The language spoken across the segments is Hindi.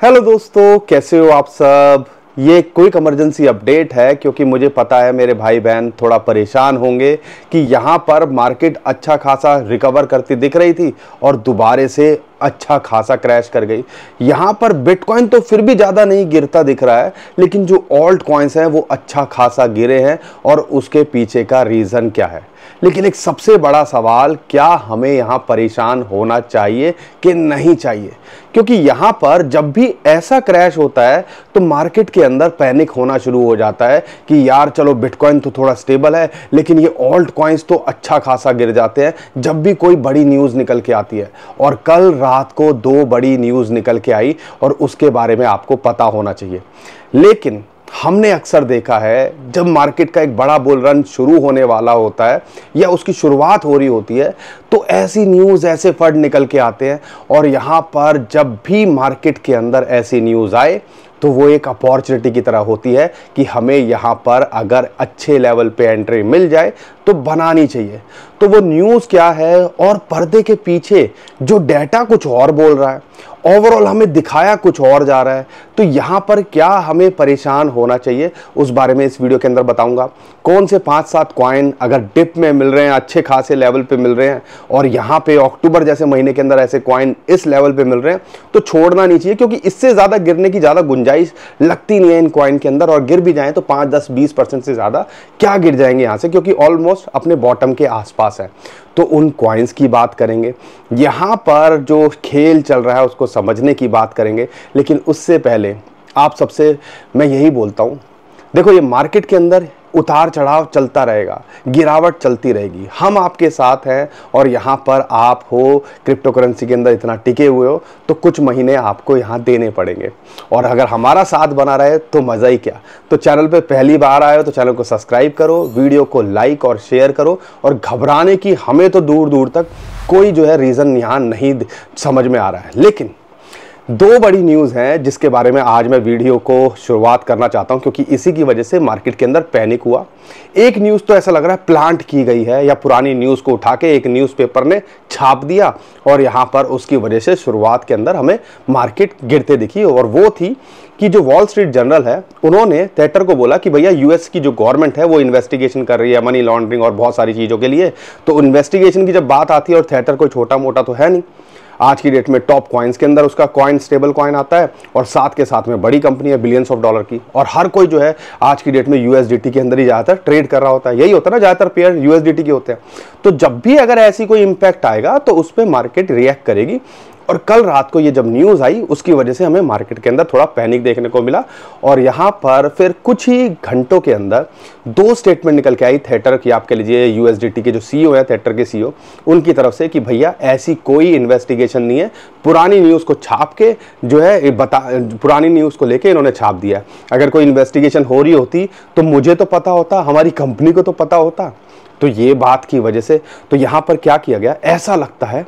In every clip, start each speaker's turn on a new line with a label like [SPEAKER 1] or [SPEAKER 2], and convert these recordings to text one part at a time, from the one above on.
[SPEAKER 1] हेलो दोस्तों, कैसे हो आप सब। ये क्विक इमरजेंसी अपडेट है क्योंकि मुझे पता है मेरे भाई बहन थोड़ा परेशान होंगे कि यहाँ पर मार्केट अच्छा खासा रिकवर करती दिख रही थी और दोबारे से अच्छा खासा क्रैश कर गई। यहाँ पर बिटकॉइन तो फिर भी ज़्यादा नहीं गिरता दिख रहा है, लेकिन जो ऑल्ट कॉइन्स हैं वो अच्छा खासा गिरे हैं और उसके पीछे का रीज़न क्या है। लेकिन एक सबसे बड़ा सवाल, क्या हमें यहाँ परेशान होना चाहिए कि नहीं चाहिए, क्योंकि यहाँ पर जब भी ऐसा क्रैश होता है तो मार्केट के अंदर पैनिक होना शुरू हो जाता है कि यार चलो बिटकॉइन तो थोड़ा स्टेबल है, लेकिन ये ऑल्ट कॉइन्स तो अच्छा खासा गिर जाते हैं जब भी कोई बड़ी न्यूज़ निकल के आती है। और कल रात को 2 बड़ी न्यूज़ निकल के आई और उसके बारे में आपको पता होना चाहिए। लेकिन हमने अक्सर देखा है जब मार्केट का एक बड़ा बुल रन शुरू होने वाला होता है या उसकी शुरुआत हो रही होती है तो ऐसी न्यूज़, ऐसे फंड निकल के आते हैं और यहाँ पर जब भी मार्केट के अंदर ऐसी न्यूज़ आए तो वो एक अपॉर्चुनिटी की तरह होती है कि हमें यहाँ पर अगर अच्छे लेवल पे एंट्री मिल जाए तो बनानी चाहिए। तो वो न्यूज़ क्या है और पर्दे के पीछे जो डेटा कुछ और बोल रहा है, ओवरऑल हमें दिखाया कुछ और जा रहा है, तो यहाँ पर क्या हमें परेशान होना चाहिए उस बारे में इस वीडियो के अंदर बताऊंगा। कौन से 5-7 कॉइन अगर डिप में मिल रहे हैं, अच्छे खासे लेवल पे मिल रहे हैं और यहाँ पे अक्टूबर जैसे महीने के अंदर ऐसे कॉइन इस लेवल पे मिल रहे हैं तो छोड़ना नहीं चाहिए, क्योंकि इससे ज़्यादा गिरने की ज़्यादा गुंजाइश लगती नहीं है इन कॉइन के अंदर। और गिर भी जाएँ तो 5-10-20% से ज़्यादा क्या गिर जाएंगे यहाँ से, क्योंकि ऑलमोस्ट अपने बॉटम के आसपास है। तो उन कॉइन्स की बात करेंगे, यहाँ पर जो खेल चल रहा है उसको समझने की बात करेंगे। लेकिन उससे पहले आप सबसे मैं यही बोलता हूँ, देखो ये मार्केट के अंदर उतार चढ़ाव चलता रहेगा, गिरावट चलती रहेगी, हम आपके साथ हैं। और यहाँ पर आप हो क्रिप्टो करेंसी के अंदर इतना टिके हुए हो तो कुछ महीने आपको यहाँ देने पड़ेंगे। और अगर हमारा साथ बना रहे तो मज़ा ही क्या। तो चैनल पे पहली बार आए हो तो चैनल को सब्सक्राइब करो, वीडियो को लाइक और शेयर करो। और घबराने की हमें तो दूर दूर तक कोई जो है रीज़न यहाँ नहीं समझ में आ रहा है। लेकिन 2 बड़ी न्यूज़ हैं जिसके बारे में आज मैं वीडियो को शुरुआत करना चाहता हूं, क्योंकि इसी की वजह से मार्केट के अंदर पैनिक हुआ। एक न्यूज़ तो ऐसा लग रहा है प्लांट की गई है या पुरानी न्यूज़ को उठा के एक न्यूज़पेपर ने छाप दिया और यहाँ पर उसकी वजह से शुरुआत के अंदर हमें मार्केट गिरते दिखी। और वो थी कि जो वॉल स्ट्रीट जर्नल है उन्होंने थेटर को बोला कि भैया यूएस की जो गवर्नमेंट है वो इन्वेस्टिगेशन कर रही है मनी लॉन्ड्रिंग और बहुत सारी चीज़ों के लिए। तो इन्वेस्टिगेशन की जब बात आती है, और थेटर कोई छोटा मोटा तो है नहीं, आज की डेट में टॉप कॉइन्स के अंदर उसका कॉइन स्टेबल कॉइन आता है और साथ के साथ में बड़ी कंपनी है बिलियंस ऑफ डॉलर की। और हर कोई जो है आज की डेट में यूएसडीटी के अंदर ही ज़्यादातर ट्रेड कर रहा होता है, यही होता है ना, ज़्यादातर पेयर यूएसडीटी के होते हैं। तो जब भी अगर ऐसी कोई इंपैक्ट आएगा तो उस पर मार्केट रिएक्ट करेगी। और कल रात को ये जब न्यूज़ आई उसकी वजह से हमें मार्केट के अंदर थोड़ा पैनिक देखने को मिला। और यहाँ पर फिर कुछ ही घंटों के अंदर 2 स्टेटमेंट निकल के आई थेटर की, आप कह लीजिए यूएसडीटी के जो सीईओ है, थेटर के सीईओ, उनकी तरफ से कि भैया ऐसी कोई इन्वेस्टिगेशन नहीं है। पुरानी न्यूज़ को छाप के जो है पुरानी न्यूज़ को लेके इन्होंने छाप दिया है। अगर कोई इन्वेस्टिगेशन हो रही होती तो मुझे तो पता होता, हमारी कंपनी को तो पता होता। तो ये बात की वजह से तो यहाँ पर क्या किया गया, ऐसा लगता है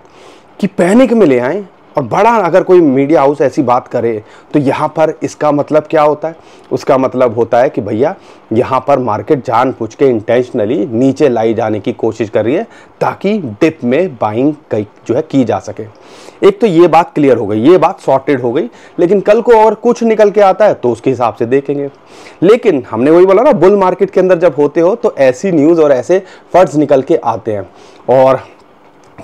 [SPEAKER 1] कि पैनिक में ले आए। और बड़ा अगर कोई मीडिया हाउस ऐसी बात करे तो यहाँ पर इसका मतलब क्या होता है, उसका मतलब होता है कि भैया यहाँ पर मार्केट जानबूझ के इंटेंशनली नीचे लाई जाने की कोशिश कर रही है ताकि डिप में बाइंग जो है की जा सके। एक तो ये बात क्लियर हो गई, ये बात सॉर्टेड हो गई। लेकिन कल को और कुछ निकल के आता है तो उसके हिसाब से देखेंगे। लेकिन हमने वही बोला ना, बुल मार्केट के अंदर जब होते हो तो ऐसी न्यूज़ और ऐसे फंड्स निकल के आते हैं और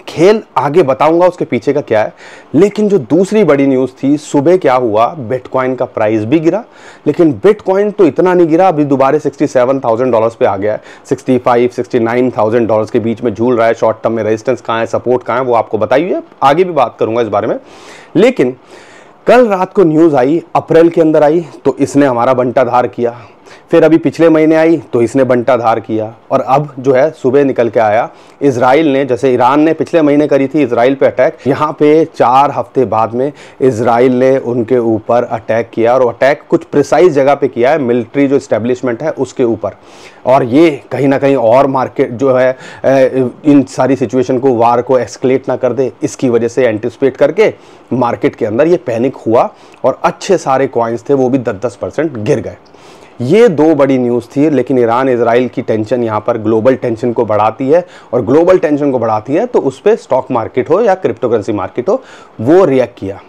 [SPEAKER 1] खेल आगे बताऊंगा उसके पीछे का क्या है। लेकिन जो दूसरी बड़ी न्यूज़ थी, सुबह क्या हुआ, बिटकॉइन का प्राइस भी गिरा। लेकिन बिटकॉइन तो इतना नहीं गिरा, अभी दोबारा $67,000 पे आ गया है। 65-69,000 के बीच में झूल रहा है। शॉर्ट टर्म में रेजिस्टेंस कहाँ है, सपोर्ट कहाँ है, वो आपको बताइए, आगे भी बात करूंगा इस बारे में। लेकिन कल रात को न्यूज़ आई, अप्रैल के अंदर आई तो इसने हमारा बंटाधार किया। फिर अभी पिछले महीने आई तो इसने बंटाधार किया। और अब जो है सुबह निकल के आया, इजराइल ने, जैसे ईरान ने पिछले महीने करी थी इजराइल पे अटैक, यहाँ पे 4 हफ्ते बाद में इजराइल ने उनके ऊपर अटैक किया। और अटैक कुछ प्रिसाइज जगह पे किया है, मिलिट्री जो इस्टेब्लिशमेंट है उसके ऊपर। और ये कहीं ना कहीं और मार्केट जो है इन सारी सिचुएशन को, वार को एस्केलेट ना कर दे, इसकी वजह से एंटिसिपेट करके मार्केट के अंदर ये पैनिक हुआ और अच्छे सारे कॉइन्स थे वो भी 10-10% गिर गए। ये 2 बड़ी न्यूज़ थी। लेकिन ईरान इजराइल की टेंशन यहाँ पर ग्लोबल टेंशन को बढ़ाती है, और ग्लोबल टेंशन को बढ़ाती है तो उस पर स्टॉक मार्केट हो या क्रिप्टो करेंसी मार्केट हो वो रिएक्ट किया।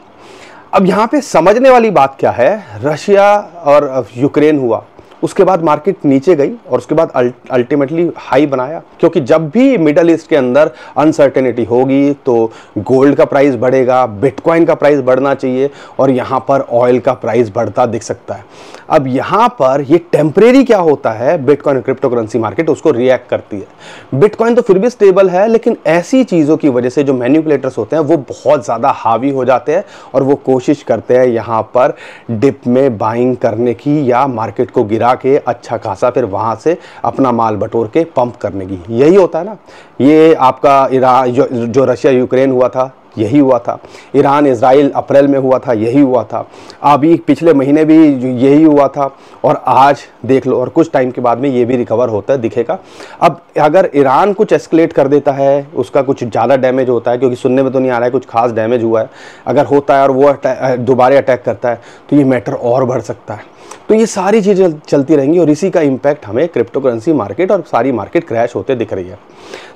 [SPEAKER 1] अब यहाँ पे समझने वाली बात क्या है, रशिया और यूक्रेन हुआ, उसके बाद मार्केट नीचे गई और उसके बाद अल्टीमेटली हाई बनाया, क्योंकि जब भी मिडल ईस्ट के अंदर अनसर्टेनिटी होगी तो गोल्ड का प्राइस बढ़ेगा, बिटकॉइन का प्राइस बढ़ना चाहिए और यहाँ पर ऑयल का प्राइस बढ़ता दिख सकता है। अब यहाँ पर ये टेम्परेरी क्या होता है, बिटकॉइन क्रिप्टो करेंसी मार्केट उसको रिएक्ट करती है। बिटकॉइन तो फिर भी स्टेबल है, लेकिन ऐसी चीज़ों की वजह से जो मैनिपुलेटर्स होते हैं वो बहुत ज़्यादा हावी हो जाते हैं और वो कोशिश करते हैं यहाँ पर डिप में बाइंग करने की या मार्केट को गिरा के अच्छा खासा फिर वहां से अपना माल बटोर के पंप करने की। यही होता है ना, ये आपका ईरान जो रशिया यूक्रेन हुआ था यही हुआ था, ईरान इजराइल अप्रैल में हुआ था यही हुआ था, अभी पिछले महीने भी यही हुआ था और आज देख लो, और कुछ टाइम के बाद में ये भी रिकवर होता है दिखेगा। अब अगर ईरान कुछ एस्केलेट कर देता है, उसका कुछ ज़्यादा डैमेज होता है, क्योंकि सुनने में तो नहीं आ रहा है कुछ खास डैमेज हुआ है, अगर होता है और वो दोबारा अटैक करता है तो ये मैटर और बढ़ सकता है। तो ये सारी चीज़ें चलती रहेंगी और इसी का इम्पैक्ट हमें क्रिप्टो करेंसी मार्केट और सारी मार्केट क्रैश होते दिख रही है।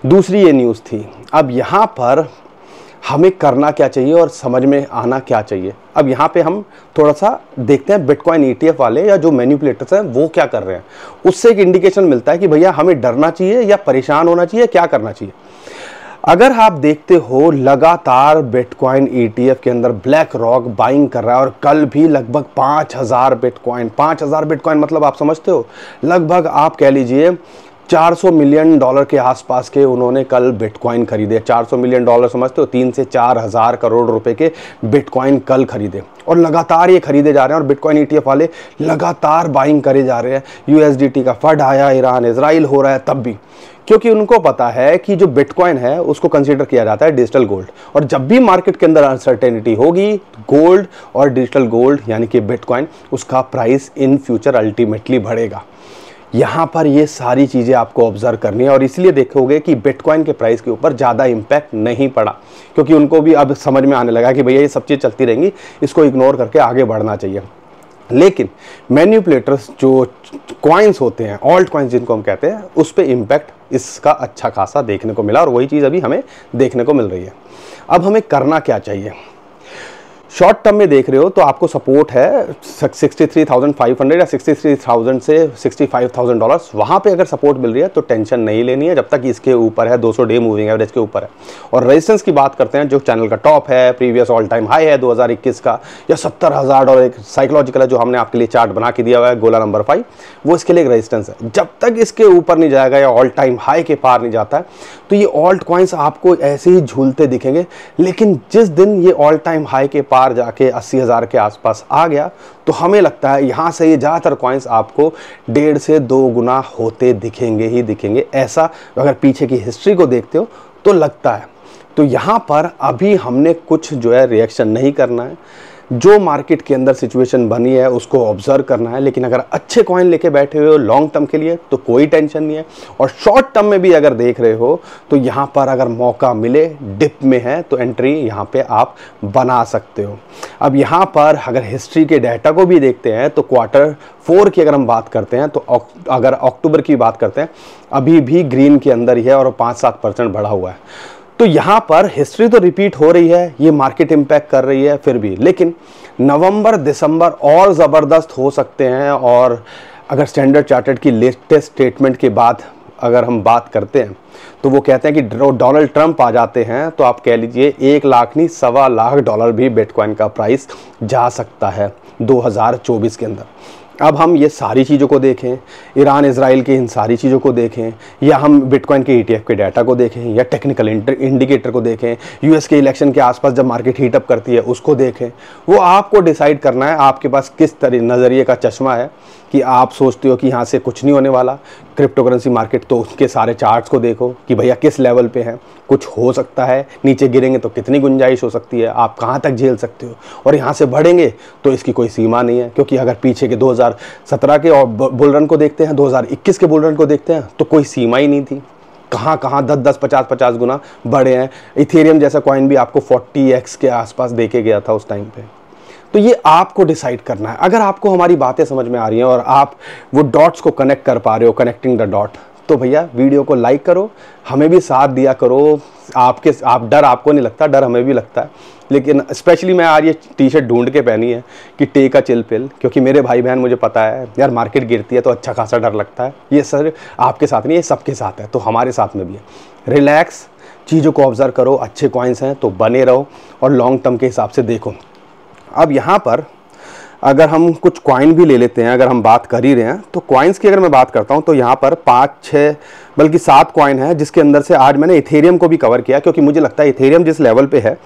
[SPEAKER 1] दूसरी ये न्यूज़ थी। अब यहाँ पर हमें करना क्या चाहिए और समझ में आना क्या चाहिए। अब यहाँ पे हम थोड़ा सा देखते हैं बिटकॉइन ETF वाले या जो मैनिपुलेटर्स हैं वो क्या कर रहे हैं, उससे एक इंडिकेशन मिलता है कि भैया हमें डरना चाहिए या परेशान होना चाहिए, क्या करना चाहिए। अगर आप देखते हो लगातार बिटकॉइन ETF के अंदर ब्लैक रॉक बाइंग कर रहा है और कल भी लगभग 5000 बिटकॉइन मतलब आप समझते हो, लगभग आप कह लीजिए $400 मिलियन के आसपास के उन्होंने कल बिटकॉइन खरीदे। $400 मिलियन समझते हो, 3 से 4 हज़ार करोड़ रुपए के बिटकॉइन कल खरीदे और लगातार ये खरीदे जा रहे हैं और बिटकॉइन ETF वाले लगातार बाइंग करे जा रहे हैं। USDT का फंड आया, ईरान इजराइल हो रहा है तब भी, क्योंकि उनको पता है कि जो बिटकॉइन है उसको कंसीडर किया जाता है डिजिटल गोल्ड, और जब भी मार्केट के अंदर अनसर्टेनिटी होगी गोल्ड और डिजिटल गोल्ड यानी कि बिटकॉइन उसका प्राइस इन फ्यूचर अल्टीमेटली बढ़ेगा। यहाँ पर ये सारी चीज़ें आपको ऑब्जर्व करनी है और इसलिए देखोगे कि बिटकॉइन के प्राइस के ऊपर ज़्यादा इम्पैक्ट नहीं पड़ा, क्योंकि उनको भी अब समझ में आने लगा कि भैया ये सब चीज़ चलती रहेंगी, इसको इग्नोर करके आगे बढ़ना चाहिए। लेकिन मैनिपुलेटर्स जो कॉइन्स होते हैं, ऑल्ट कॉइन्स जिनको हम कहते हैं, उस पर इम्पैक्ट इसका अच्छा खासा देखने को मिला और वही चीज़ अभी हमें देखने को मिल रही है। अब हमें करना क्या चाहिए, शॉर्ट टर्म में देख रहे हो तो आपको सपोर्ट है 63,500 या 63,000 से $65,000, वहाँ पे अगर सपोर्ट मिल रही है तो टेंशन नहीं लेनी है जब तक इसके ऊपर है, 200 डे मूविंग एवरेज के ऊपर है। और रेजिस्टेंस की बात करते हैं, जो चैनल का टॉप है, प्रीवियस ऑल टाइम हाई है 2021 का या $70,000, एक साइकोलॉजिकल है जो हमने आपके लिए चार्ट बना के दिया हुआ है, गोला नंबर 5, वो इसके लिए एक रेजिस्टेंस है। जब तक इसके ऊपर नहीं जाएगा या ऑल टाइम हाई के पार नहीं जाता है तो ये ऑल्ट कॉइन्स आपको ऐसे ही झूलते दिखेंगे। लेकिन जिस दिन ये ऑल टाइम हाई के पार जाके 80,000 के आसपास आ गया तो हमें लगता है यहाँ से ये ज़्यादातर कॉइन्स आपको 1.5 से 2 गुना होते दिखेंगे ही दिखेंगे। ऐसा अगर पीछे की हिस्ट्री को देखते हो तो लगता है। तो यहाँ पर अभी हमने कुछ जो है रिएक्शन नहीं करना है, जो मार्केट के अंदर सिचुएशन बनी है उसको ऑब्जर्व करना है। लेकिन अगर अच्छे कॉइन लेके बैठे हुए हो लॉन्ग टर्म के लिए तो कोई टेंशन नहीं है, और शॉर्ट टर्म में भी अगर देख रहे हो तो यहाँ पर अगर मौका मिले, डिप में है तो एंट्री यहाँ पे आप बना सकते हो। अब यहाँ पर अगर हिस्ट्री के डाटा को भी देखते हैं तो Q4 की अगर हम बात करते हैं तो अगर अक्टूबर की बात करते हैं अभी भी ग्रीन के अंदर ही है और 5-7% बढ़ा हुआ है। तो यहाँ पर हिस्ट्री तो रिपीट हो रही है, ये मार्केट इम्पैक्ट कर रही है फिर भी, लेकिन नवंबर दिसंबर और ज़बरदस्त हो सकते हैं। और अगर स्टैंडर्ड चार्टर्ड की लेटेस्ट स्टेटमेंट के बाद अगर हम बात करते हैं तो वो कहते हैं कि डोनाल्ड ट्रंप आ जाते हैं तो आप कह लीजिए 1 लाख नहीं $1.25 लाख भी बिटकॉइन का प्राइस जा सकता है 2024 के अंदर। अब हम ये सारी चीज़ों को देखें, ईरान इजराइल की इन सारी चीज़ों को देखें, या हम बिटकॉइन के ETF के डाटा को देखें, या टेक्निकल इंडिकेटर को देखें, US के इलेक्शन के आसपास जब मार्केट हीटअप करती है उसको देखें, वो आपको डिसाइड करना है आपके पास किस तरह नज़रिए का चश्मा है कि आप सोचते हो कि यहाँ से कुछ नहीं होने वाला क्रिप्टो करेंसी मार्केट, तो उसके सारे चार्ट्स को देखो कि भैया किस लेवल पे है, कुछ हो सकता है, नीचे गिरेंगे तो कितनी गुंजाइश हो सकती है, आप कहाँ तक झेल सकते हो, और यहाँ से बढ़ेंगे तो इसकी कोई सीमा नहीं है। क्योंकि अगर पीछे के 2017 के और बुल रन को देखते हैं, 2021 के बुल रन को देखते हैं तो कोई सीमा ही नहीं थी, कहाँ 10-10, 50-50 गुना बढ़े हैं। इथेरियम जैसा कॉइन भी आपको 40x के आसपास देके गया था उस टाइम पे। तो ये आपको डिसाइड करना है। अगर आपको हमारी बातें समझ में आ रही हैं और आप वो डॉट्स को कनेक्ट कर पा रहे हो, कनेक्टिंग द डॉट, तो भैया वीडियो को लाइक करो, हमें भी साथ दिया करो। डर आपको नहीं लगता, डर हमें भी लगता है। लेकिन स्पेशली मैं आज ये टी शर्ट ढूंढ के पहनी है कि टेक अ चिल पिल, क्योंकि मेरे भाई बहन मुझे पता है यार मार्केट गिरती है तो अच्छा खासा डर लगता है। ये सर आपके साथ नहीं, ये सबके साथ है, तो हमारे साथ में भी है। रिलैक्स, चीज़ों को ऑब्जर्व करो, अच्छे कॉइन्स हैं तो बने रहो और लॉन्ग टर्म के हिसाब से देखो। अब यहाँ पर अगर हम कुछ कॉइन भी ले लेते हैं, अगर हम बात कर ही रहे हैं तो कॉइन्स की अगर मैं बात करता हूँ तो यहाँ पर 5-6 बल्कि 7 कॉइन है, जिसके अंदर से आज मैंने इथेरियम को भी कवर किया, क्योंकि मुझे लगता है इथेरियम जिस लेवल पे है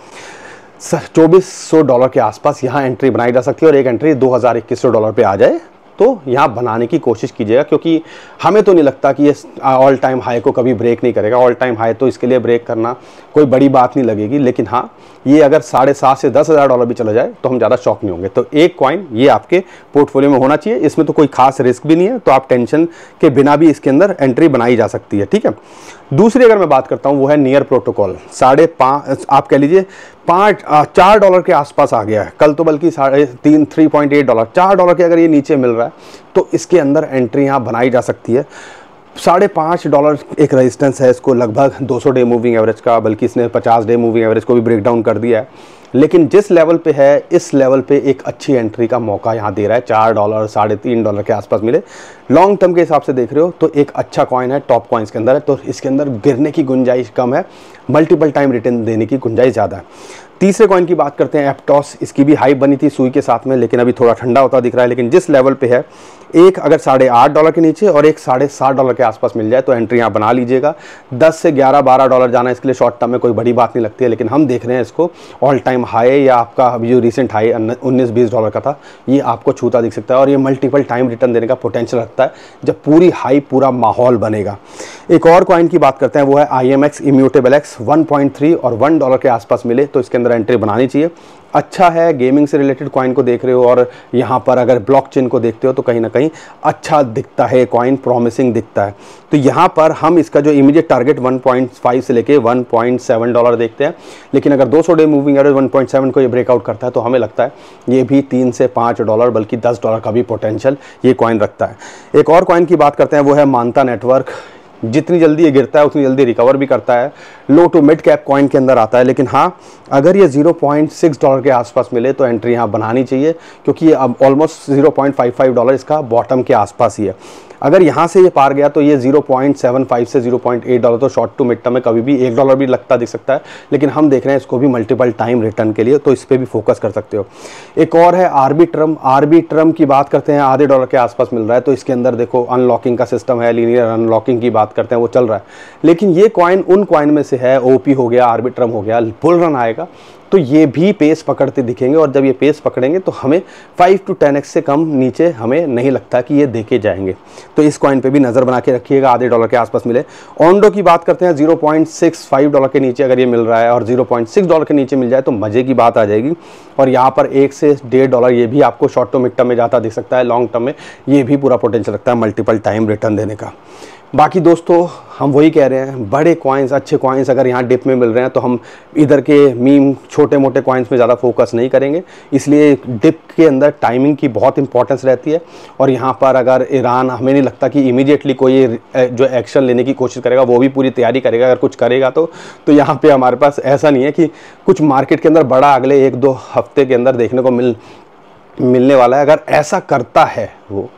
[SPEAKER 1] $2400 के आसपास यहाँ एंट्री बनाई जा सकती है, और एक एंट्री $2100 पे आ जाए तो यहाँ बनाने की कोशिश कीजिएगा, क्योंकि हमें तो नहीं लगता कि ये ऑल टाइम हाई को कभी ब्रेक नहीं करेगा। ऑल टाइम हाई तो इसके लिए ब्रेक करना कोई बड़ी बात नहीं लगेगी, लेकिन हाँ ये अगर $7,500 से $10,000 भी चला जाए तो हम ज़्यादा शॉक नहीं होंगे। तो एक कॉइन ये आपके पोर्टफोलियो में होना चाहिए, इसमें तो कोई खास रिस्क भी नहीं है, तो आप टेंशन के बिना भी इसके अंदर एंट्री बनाई जा सकती है, ठीक है। दूसरी अगर मैं बात करता हूँ वो है नियर प्रोटोकॉल, आप कह लीजिए $4 के आसपास आ गया है कल तो, बल्कि $3.8 $4 के अगर ये नीचे मिल रहा है तो इसके अंदर एंट्री यहाँ बनाई जा सकती है। $5.5 एक रेजिस्टेंस है, इसको लगभग 200 डे मूविंग एवरेज का, बल्कि इसने 50 डे मूविंग एवरेज को भी ब्रेक डाउन कर दिया है। लेकिन जिस लेवल पे है इस लेवल पे एक अच्छी एंट्री का मौका यहाँ दे रहा है, $4 $3.5 के आसपास मिले। लॉन्ग टर्म के हिसाब से देख रहे हो तो एक अच्छा कॉइन है, टॉप कॉइन्स के अंदर है, तो इसके अंदर गिरने की गुंजाइश कम है, मल्टीपल टाइम रिटर्न देने की गुंजाइश ज़्यादा है। तीसरे कॉइन की बात करते हैं एप्टॉस, इसकी भी हाई बनी थी सुई के साथ में, लेकिन अभी थोड़ा ठंडा होता दिख रहा है। लेकिन जिस लेवल पे है, एक अगर $8.5 के नीचे और एक $7.5 के आसपास मिल जाए तो एंट्री यहाँ बना लीजिएगा। 10 से 11-12 जाना इसके लिए शॉर्ट टर्म में कोई बड़ी बात नहीं लगती है, लेकिन हम देख रहे हैं इसको ऑल टाइम हाई, या आपका अभी जो रिसेंट हाई $19-20 का था ये आपको छूता दिख सकता है, और ये मल्टीपल टाइम रिटर्न देने का पोटेंशियल रखता है जब पूरी हाई पूरा माहौल बनेगा। एक और कॉइन की बात करते हैं वो है IMX इम्यूटेबल एक्स, 1.3 और $1 के आसपास मिले तो इसके अंदर एंट्री बनानी चाहिए। अच्छा है, गेमिंग से रिलेटेड कॉइन को देख रहे हो और यहाँ पर अगर ब्लॉकचेन को देखते हो तो कहीं ना कहीं अच्छा दिखता है कॉइन, प्रॉमिसिंग दिखता है। तो यहाँ पर हम इसका जो इमीडिएट टारगेट 1.5 से लेके $1.7 देखते हैं, लेकिन अगर 200 डे मूविंग एवरेज 1.7 को ये ब्रेकआउट करता है तो हमें लगता है ये भी $3 से $5 बल्कि $10 का भी पोटेंशियल ये कॉइन रखता है। एक और कॉइन की बात करते हैं वो है मानता नेटवर्क, जितनी जल्दी ये गिरता है उतनी जल्दी रिकवर भी करता है, लो टू मिड कैप कॉइन के अंदर आता है। लेकिन हाँ अगर ये $0.6 के आसपास मिले तो एंट्री यहाँ बनानी चाहिए, क्योंकि ये अब ऑलमोस्ट $0.55 इसका बॉटम के आसपास ही है। अगर यहाँ से ये पार गया तो ये 0.75 से $0.8 तो शॉर्ट टू मिड टर्म में कभी भी $1 भी लगता दिख सकता है, लेकिन हम देख रहे हैं इसको भी मल्टीपल टाइम रिटर्न के लिए, तो इस पर भी फोकस कर सकते हो। एक और है आरबी ट्रम की बात करते हैं, $0.5 के आसपास मिल रहा है, तो इसके अंदर देखो अनलॉकिंग का सिस्टम है, लीनियर अनलॉकिंग की बात करते हैं वो चल रहा है। लेकिन ये कॉइन उन कॉइन में से है, OP हो गया, आरबी ट्रम हो गया, बुल रन आएगा तो ये भी पेस पकड़ते दिखेंगे, और जब ये पेस पकड़ेंगे तो हमें 5 to 10x से कम नीचे हमें नहीं लगता कि ये देखे जाएंगे। तो इस कॉइन पे भी नज़र बना के रखिएगा, $0.5 के आसपास मिले। ओंडो की बात करते हैं, $0.65 के नीचे अगर ये मिल रहा है और $0.6 के नीचे मिल जाए तो मज़े की बात आ जाएगी, और यहाँ पर $1 से $1.5 ये भी आपको शॉर्ट टर्म मिड टर्म में जाता दिख सकता है। लॉन्ग टर्म में ये भी पूरा पोटेंशियल रखता है मल्टीपल टाइम रिटर्न देने का। बाकी दोस्तों हम वही कह रहे हैं, बड़े कॉइन्स, अच्छे कॉइन्स अगर यहाँ डिप में मिल रहे हैं तो हम इधर के मीम छोटे मोटे कॉइन्स में ज़्यादा फोकस नहीं करेंगे, इसलिए डिप के अंदर टाइमिंग की बहुत इंपॉर्टेंस रहती है। और यहाँ पर अगर ईरान, हमें नहीं लगता कि इमीडिएटली कोई जो एक्शन लेने की कोशिश करेगा, वो भी पूरी तैयारी करेगा, अगर कुछ करेगा तो यहाँ पर हमारे पास ऐसा नहीं है कि कुछ मार्केट के अंदर बड़ा अगले 1-2 हफ्ते के अंदर देखने को मिलने वाला है। अगर ऐसा करता है वो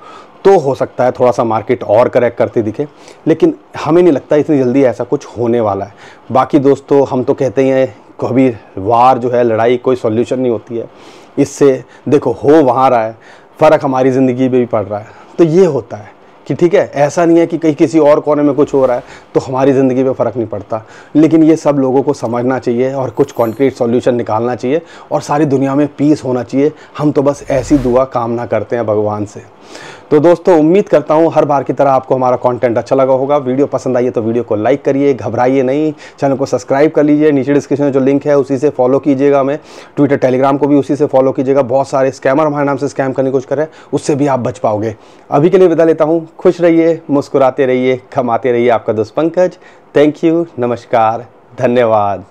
[SPEAKER 1] तो हो सकता है थोड़ा सा मार्केट और करेक्ट करती दिखे, लेकिन हमें नहीं लगता इतनी जल्दी ऐसा कुछ होने वाला है। बाकी दोस्तों हम तो कहते ही हैं कभी वार जो है, लड़ाई कोई सॉल्यूशन नहीं होती है, इससे देखो हो वहाँ रहा है, फ़र्क हमारी ज़िंदगी में भी पड़ रहा है। तो ये होता है कि ठीक है, ऐसा नहीं है कि कहीं किसी और कोने में कुछ हो रहा है तो हमारी ज़िंदगी पे फ़र्क नहीं पड़ता, लेकिन ये सब लोगों को समझना चाहिए और कुछ कॉन्क्रीट सॉल्यूशन निकालना चाहिए और सारी दुनिया में पीस होना चाहिए। हम तो बस ऐसी दुआ कामना करते हैं भगवान से। तो दोस्तों उम्मीद करता हूँ हर बार की तरह आपको हमारा कंटेंट अच्छा लगा होगा। वीडियो पसंद आई है तो वीडियो को लाइक करिए, घबराइए नहीं, चैनल को सब्सक्राइब कर लीजिए, नीचे डिस्क्रिप्शन में जो लिंक है उसी से फॉलो कीजिएगा, हमें ट्विटर टेलीग्राम को भी उसी से फॉलो कीजिएगा। बहुत सारे स्कैमर हमारे नाम से स्कैम करने की कोशिश कर रहे हैं, उससे भी आप बच पाओगे। अभी के लिए विदा लेता हूँ, खुश रहिए, मुस्कुराते रहिए, कमाते रहिए। आपका दोस्त पंकज। थैंक यू, नमस्कार, धन्यवाद।